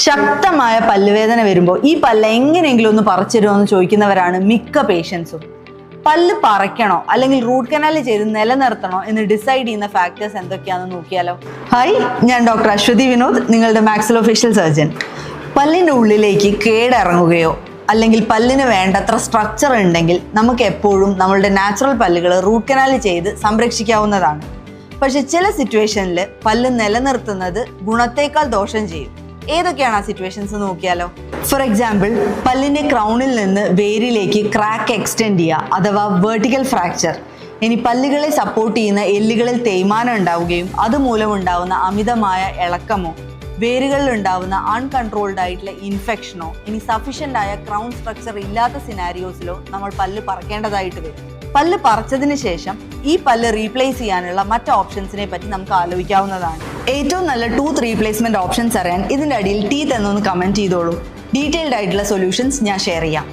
ശക്തമായ പല്ലുവേദന വരുമ്പോൾ ഈ പല്ല് എങ്ങനെയെങ്കിലും ഒന്ന് പറിച്ചിരുമോ എന്ന് ചോദിക്കുന്നവരാണ് മിക്ക പേഷ്യൻസും. പല്ല് പറിക്കണോ അല്ലെങ്കിൽ റൂട്ട് കനാൽ ചെയ്ത് നിലനിർത്തണോ എന്ന് ഡിസൈഡ് ചെയ്യുന്ന ഫാക്ടേഴ്സ് എന്തൊക്കെയാണെന്ന് നോക്കിയാലോ. ഹായ്, ഞാൻ ഡോക്ടർ അശ്വതി വിനോദ്, നിങ്ങളുടെ മാക്സിലോഫേഷ്യൽ സർജൻ. പല്ലിൻ്റെ ഉള്ളിലേക്ക് കേടിറങ്ങുകയോ അല്ലെങ്കിൽ പല്ലിന് വേണ്ടത്ര സ്ട്രക്ചർ ഉണ്ടെങ്കിൽ നമുക്ക് എപ്പോഴും നമ്മളുടെ നാച്ചുറൽ പല്ലുകൾ റൂട്ട് കനാൽ ചെയ്ത് സംരക്ഷിക്കാവുന്നതാണ്. പക്ഷെ ചില സിറ്റുവേഷനിൽ പല്ല് നിലനിർത്തുന്നത് ഗുണത്തേക്കാൾ ദോഷം ചെയ്യും. ഏതൊക്കെയാണ് ആ സിറ്റുവേഷൻസ് നോക്കിയാലോ. ഫോർ എക്സാമ്പിൾ, പല്ലിന്റെ ക്രൗണിൽ നിന്ന് വേരിലേക്ക് ക്രാക്ക് എക്സ്റ്റെൻഡ് ചെയ്യുക അഥവാ വെർട്ടിക്കൽ ഫ്രാക്ചർ. ഇനി പല്ലുകളെ സപ്പോർട്ട് ചെയ്യുന്ന എല്ലുകളിൽ തേയ്മാനം ഉണ്ടാവുകയും അതുമൂലം ഉണ്ടാവുന്ന അമിതമായ ഇളക്കമോ, വേരുകളിൽ ഉണ്ടാവുന്ന അൺകൺട്രോൾഡ് ആയിട്ടുള്ള ഇൻഫെക്ഷനോ, ഇനി സഫീഷ്യൻ്റ് ആയ ക്രൗൺ സ്ട്രക്ചർ ഇല്ലാത്ത സിനാരിയോസിലോ നമ്മൾ പല്ല് പറിക്കേണ്ടതായിട്ട് വരും. പല്ല് പറിച്ചതിന് ശേഷം ഈ പല്ല് റീപ്ലേസ് ചെയ്യാനുള്ള മറ്റ് ഓപ്ഷൻസിനെ പറ്റി നമുക്ക് ആലോചിക്കാവുന്നതാണ്. ഏറ്റവും നല്ല ടൂത്ത് റീപ്ലേസ്മെന്റ് ഓപ്ഷൻസ് അറിയാൻ ഇതിൻ്റെ അടിയിൽ ടീത്ത് എന്നൊന്ന് കമൻറ്റ് ചെയ്തോളൂ. ഡീറ്റെയിൽഡ് ആയിട്ടുള്ള സൊല്യൂഷൻസ് ഞാൻ ഷെയർ ചെയ്യാം.